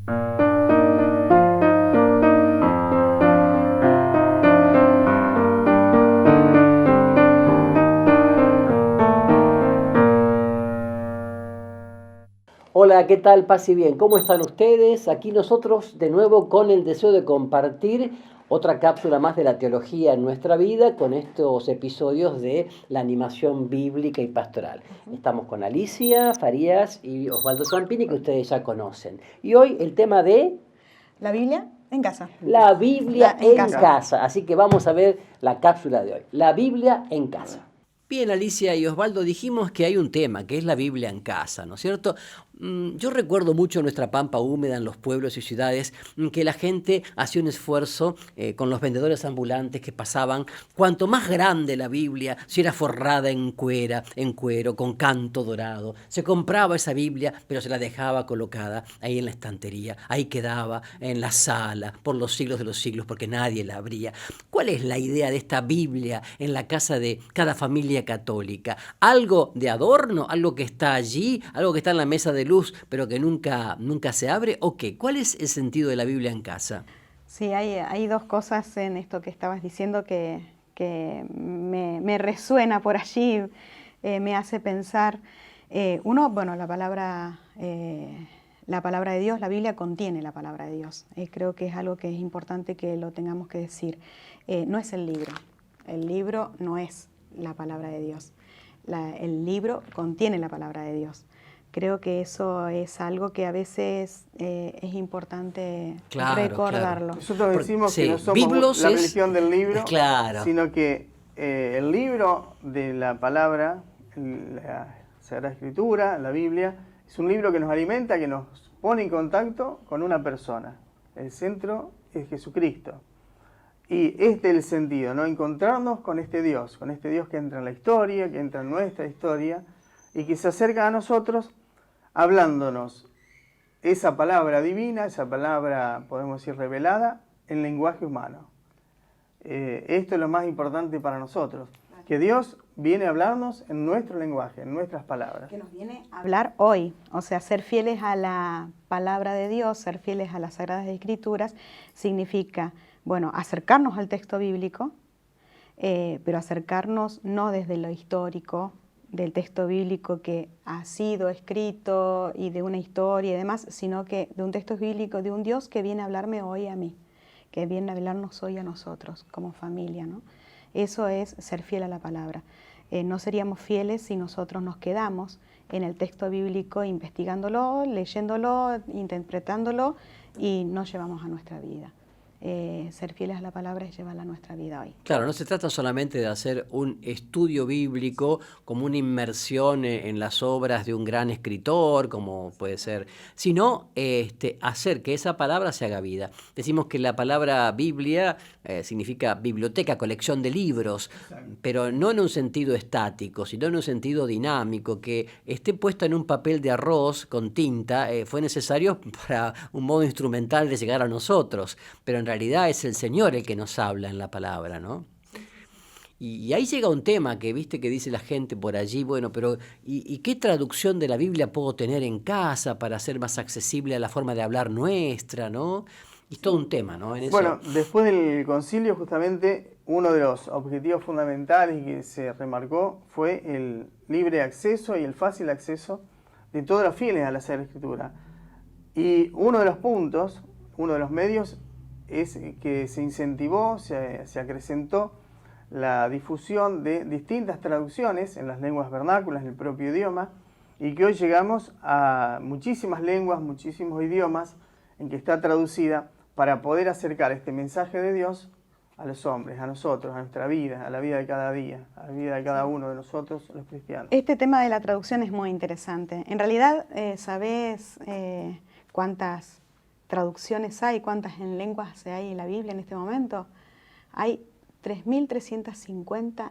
Hola, ¿qué tal? Paz y bien. ¿Cómo están ustedes? Aquí nosotros de nuevo con el deseo de compartir otra cápsula más de la teología en nuestra vida con estos episodios de la animación bíblica y pastoral. Estamos con Alicia Farías y Osvaldo Zampini, que ustedes ya conocen. Y hoy el tema de la Biblia en casa. La Biblia en casa. Así que vamos a ver la cápsula de hoy. La Biblia en casa. Bien, Alicia y Osvaldo, dijimos que hay un tema, que es la Biblia en casa, ¿no es cierto? Yo recuerdo mucho en nuestra pampa húmeda, en los pueblos y ciudades, que la gente hacía un esfuerzo con los vendedores ambulantes que pasaban. Cuanto más grande la Biblia, si era forrada en cuero, con canto dorado, se compraba esa Biblia, pero se la dejaba colocada ahí en la estantería. Ahí quedaba en la sala por los siglos de los siglos, porque nadie la abría. ¿Cuál es la idea de esta Biblia en la casa de cada familia católica? ¿Algo de adorno? ¿Algo que está allí? ¿Algo que está en la mesa de luz, pero que nunca se abre? ¿O qué? ¿Cuál es el sentido de la Biblia en casa? Sí, hay dos cosas en esto que estabas diciendo que me resuena por allí, me hace pensar. Uno, bueno, la palabra de Dios, la Biblia contiene la palabra de Dios. Creo que es algo que es importante que lo tengamos que decir. No es el libro no es la palabra de Dios. El libro contiene la palabra de Dios. Creo que eso es algo que a veces es importante recordarlo. Claro. Nosotros decimos que no somos la religión del libro, sino que el libro de la palabra, la Sagrada Escritura, la Biblia, es un libro que nos alimenta, que nos pone en contacto con una persona. El centro es Jesucristo. Y este es el sentido, ¿no? Encontrarnos con este Dios que entra en la historia, que entra en nuestra historia y que se acerca a nosotros hablándonos esa palabra divina, esa palabra, podemos decir, revelada en lenguaje humano. Esto es lo más importante para nosotros, que Dios viene a hablarnos en nuestro lenguaje, en nuestras palabras. Que nos viene a hablar hoy, o sea, ser fieles a la palabra de Dios, ser fieles a las Sagradas Escrituras, significa, bueno, acercarnos al texto bíblico, pero acercarnos no desde lo histórico, del texto bíblico que ha sido escrito y de una historia y demás, sino que de un texto bíblico, de un Dios que viene a hablarme hoy a mí, que viene a hablarnos hoy a nosotros como familia, ¿no? Eso es ser fiel a la palabra. No seríamos fieles si nosotros nos quedamos en el texto bíblico investigándolo, leyéndolo, interpretándolo y no llevamos a nuestra vida. Ser fieles a la palabra es llevarla a nuestra vida hoy. Claro, no se trata solamente de hacer un estudio bíblico como una inmersión en las obras de un gran escritor, como puede ser, sino hacer que esa palabra se haga vida. Decimos que la palabra Biblia significa biblioteca, colección de libros, pero no en un sentido estático, sino en un sentido dinámico, que esté puesta en un papel de arroz con tinta, fue necesario para un modo instrumental de llegar a nosotros, pero en realidad es el Señor el que nos habla en la palabra, ¿no? Y ahí llega un tema que, viste, que dice la gente por allí, bueno, pero ¿y qué traducción de la Biblia puedo tener en casa para hacer más accesible a la forma de hablar nuestra, ¿no? Y es todo un tema, ¿no? En eso. Bueno, después del concilio, justamente, uno de los objetivos fundamentales que se remarcó fue el libre acceso y el fácil acceso de todos los fieles a la Sagrada Escritura. Y uno de los puntos, uno de los medios, es que se incentivó, se acrecentó la difusión de distintas traducciones en las lenguas vernáculas, en el propio idioma, y que hoy llegamos a muchísimas lenguas, muchísimos idiomas en que está traducida para poder acercar este mensaje de Dios a los hombres, a nosotros, a nuestra vida, a la vida de cada día, a la vida de cada uno de nosotros, los cristianos. Este tema de la traducción es muy interesante. En realidad, ¿sabés cuántas traducciones hay, cuántas en lenguas hay en la Biblia en este momento? Hay 3.350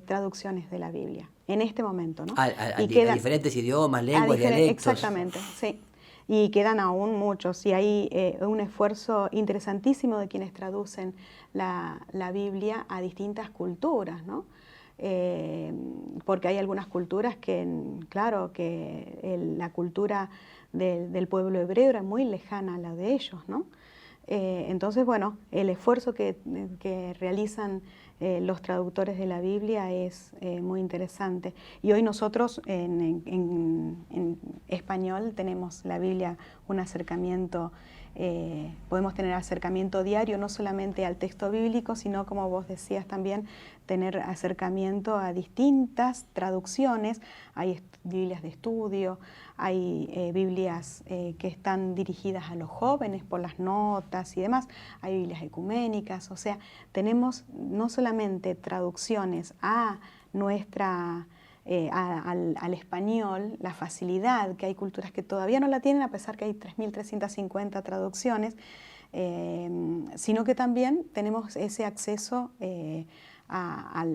traducciones de la Biblia en este momento, ¿no? A diferentes idiomas, lenguas, dialectos. Exactamente, sí. Y quedan aún muchos, y hay un esfuerzo interesantísimo de quienes traducen la Biblia a distintas culturas, ¿no? Porque hay algunas culturas que, claro, que la cultura del pueblo hebreo era muy lejana a la de ellos, ¿no? Entonces, bueno, el esfuerzo que realizan los traductores de la Biblia es muy interesante. Y hoy nosotros en español tenemos la Biblia, un acercamiento, podemos tener acercamiento diario, no solamente al texto bíblico, sino, como vos decías también, tener acercamiento a distintas traducciones. Hay Biblias de estudio, hay Biblias que están dirigidas a los jóvenes por las notas y demás, hay Biblias ecuménicas, o sea, tenemos no solamente traducciones a nuestra, al español, la facilidad, que hay culturas que todavía no la tienen, a pesar que hay 3.350 traducciones, sino que también tenemos ese acceso a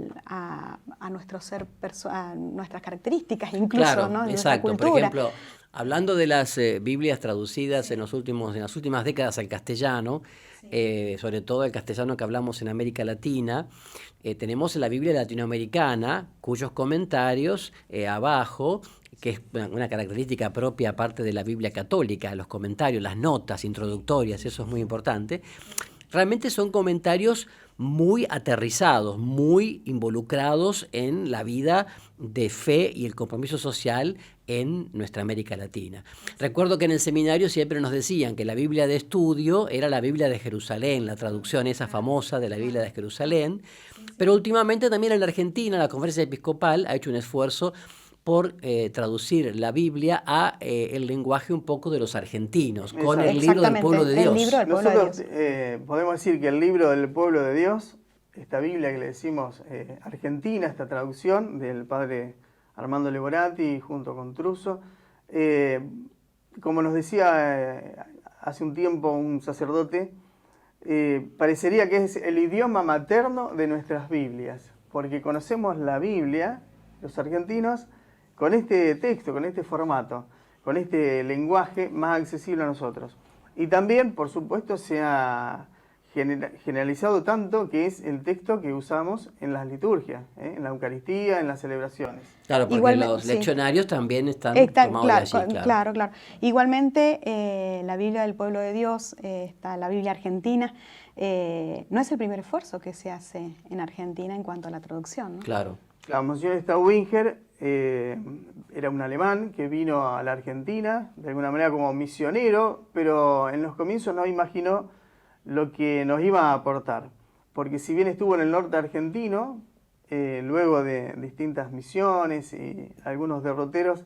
nuestro ser, a nuestras características incluso, claro, ¿no? De exacto. nuestra cultura. Por ejemplo, hablando de las Biblias traducidas en las últimas décadas al castellano, sobre todo el castellano que hablamos en América Latina, tenemos la Biblia latinoamericana, cuyos comentarios abajo, que es una característica propia aparte de la Biblia católica, los comentarios, las notas introductorias, eso es muy importante, realmente son comentarios muy aterrizados, muy involucrados en la vida de fe y el compromiso social en nuestra América Latina. Recuerdo que en el seminario siempre nos decían que la Biblia de estudio era la Biblia de Jerusalén, la traducción esa famosa de la Biblia de Jerusalén, pero últimamente también en la Argentina la Conferencia Episcopal ha hecho un esfuerzo por traducir la Biblia a el lenguaje un poco de los argentinos, con el libro del pueblo de Dios. Nosotros podemos decir que el libro del pueblo de Dios, esta Biblia que le decimos argentina, esta traducción del padre Armando Leborati junto con Truso, como nos decía hace un tiempo un sacerdote, parecería que es el idioma materno de nuestras Biblias, porque conocemos la Biblia, los argentinos, con este texto, con este formato, con este lenguaje más accesible a nosotros. Y también, por supuesto, se ha generalizado tanto que es el texto que usamos en las liturgias, en la Eucaristía, en las celebraciones. Claro, porque los leccionarios también están tomados de allí. Claro. Igualmente, la Biblia del pueblo de Dios, está la Biblia argentina, no es el primer esfuerzo que se hace en Argentina en cuanto a la traducción, ¿no? Claro. Monsignor Staubinger era un alemán que vino a la Argentina, de alguna manera como misionero, pero en los comienzos no imaginó lo que nos iba a aportar. Porque si bien estuvo en el norte argentino, luego de distintas misiones y algunos derroteros,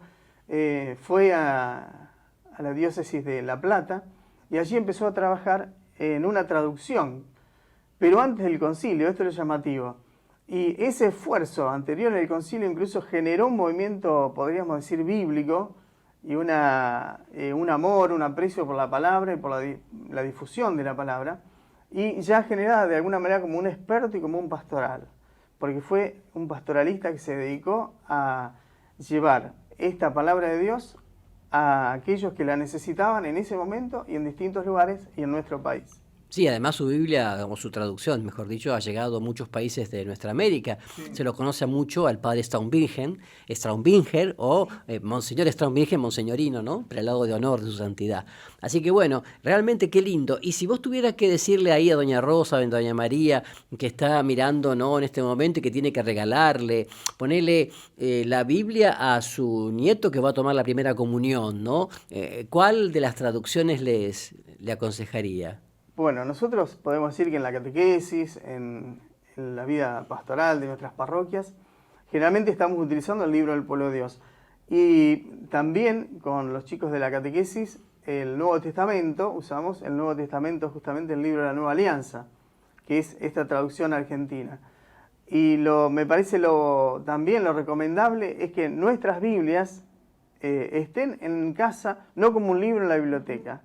fue a la diócesis de La Plata y allí empezó a trabajar en una traducción, pero antes del concilio, esto es lo llamativo. Y ese esfuerzo anterior al concilio incluso generó un movimiento, podríamos decir, bíblico, y un amor, un aprecio por la palabra y por la difusión de la palabra, y ya generaba de alguna manera como un experto y como un pastoral, porque fue un pastoralista que se dedicó a llevar esta palabra de Dios a aquellos que la necesitaban en ese momento y en distintos lugares y en nuestro país. Sí, además su Biblia, o su traducción, mejor dicho, ha llegado a muchos países de nuestra América. Sí. Se lo conoce mucho al padre Straumbinger o Monseñor Straumbinger, monseñorino, ¿no? Prelado de honor de su santidad. Así que bueno, realmente qué lindo. Y si vos tuvieras que decirle ahí a doña Rosa, a doña María, que está mirando, ¿no?, en este momento y que tiene que regalarle, ponerle la Biblia a su nieto que va a tomar la primera comunión, ¿no? ¿Cuál de las traducciones le aconsejaría? Bueno, nosotros podemos decir que en la catequesis, en la vida pastoral de nuestras parroquias, generalmente estamos utilizando el libro del pueblo de Dios. Y también con los chicos de la catequesis, el Nuevo Testamento, usamos el Nuevo Testamento, justamente el libro de la Nueva Alianza, que es esta traducción argentina. Y me parece también lo recomendable es que nuestras Biblias estén en casa, no como un libro en la biblioteca,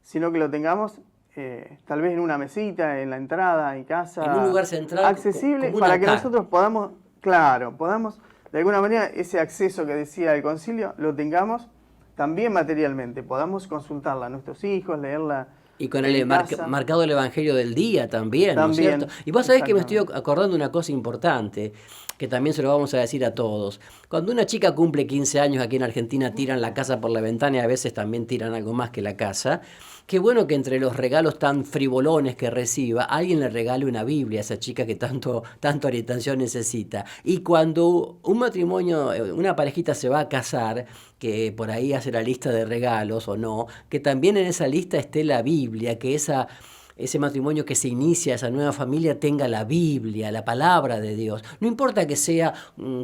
sino que lo tengamos tal vez en una mesita, en la entrada, en casa, en un lugar central, accesible, para que nosotros podamos de alguna manera ese acceso que decía el concilio, lo tengamos también materialmente, podamos consultarla a nuestros hijos, leerla Y con el marcado el Evangelio del día también, ¿no es cierto? Y vos sabés que me estoy acordando de una cosa importante, que también se lo vamos a decir a todos. Cuando una chica cumple 15 años aquí en Argentina, tiran la casa por la ventana y a veces también tiran algo más que la casa. Qué bueno que entre los regalos tan frivolones que reciba, alguien le regale una Biblia a esa chica que tanto orientación necesita. Y cuando un matrimonio, una parejita se va a casar, que por ahí hace la lista de regalos o no, que también en esa lista esté la Biblia, que ese matrimonio que se inicia, esa nueva familia, tenga la Biblia, la palabra de Dios. No importa que sea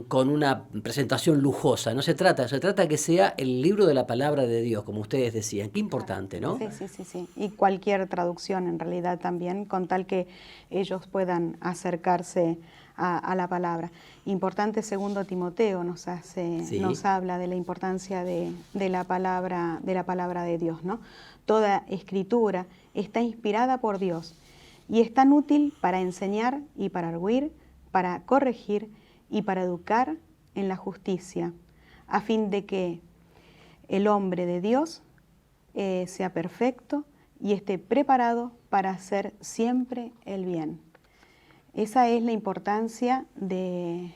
con una presentación lujosa, no se trata que sea el libro de la palabra de Dios, como ustedes decían. Qué importante, ¿no? Sí. Y cualquier traducción en realidad también, con tal que ellos puedan acercarse a la palabra. Importante, 2 Timoteo nos habla de la importancia de la palabra de Dios, ¿no? Toda escritura está inspirada por Dios y es tan útil para enseñar y para arguir, para corregir y para educar en la justicia, a fin de que el hombre de Dios sea perfecto y esté preparado para hacer siempre el bien. Esa es la importancia de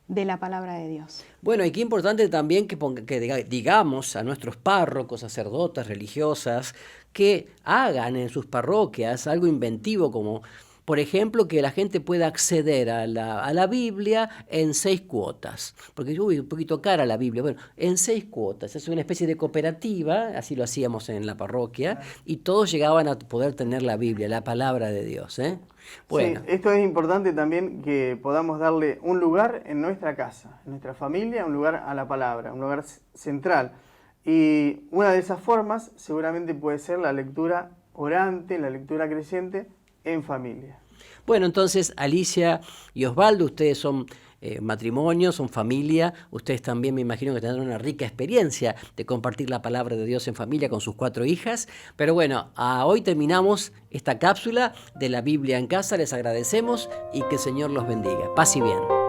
la palabra de Dios. Bueno, y qué importante también que digamos a nuestros párrocos, sacerdotes, religiosas, que hagan en sus parroquias algo inventivo como, por ejemplo, que la gente pueda acceder a la Biblia en 6 cuotas. Porque, un poquito cara la Biblia. Bueno, en 6 cuotas. Es una especie de cooperativa, así lo hacíamos en la parroquia, y todos llegaban a poder tener la Biblia, la palabra de Dios, ¿eh? Bueno. Sí, esto es importante también que podamos darle un lugar en nuestra casa, en nuestra familia, un lugar a la palabra, un lugar central. Y una de esas formas seguramente puede ser la lectura orante, la lectura creyente en familia. Bueno, entonces Alicia y Osvaldo, ustedes son matrimonio, son familia, ustedes también me imagino que tendrán una rica experiencia de compartir la palabra de Dios en familia con sus 4 hijas, pero bueno, hoy terminamos esta cápsula de la Biblia en casa, les agradecemos y que el Señor los bendiga. Paz y bien.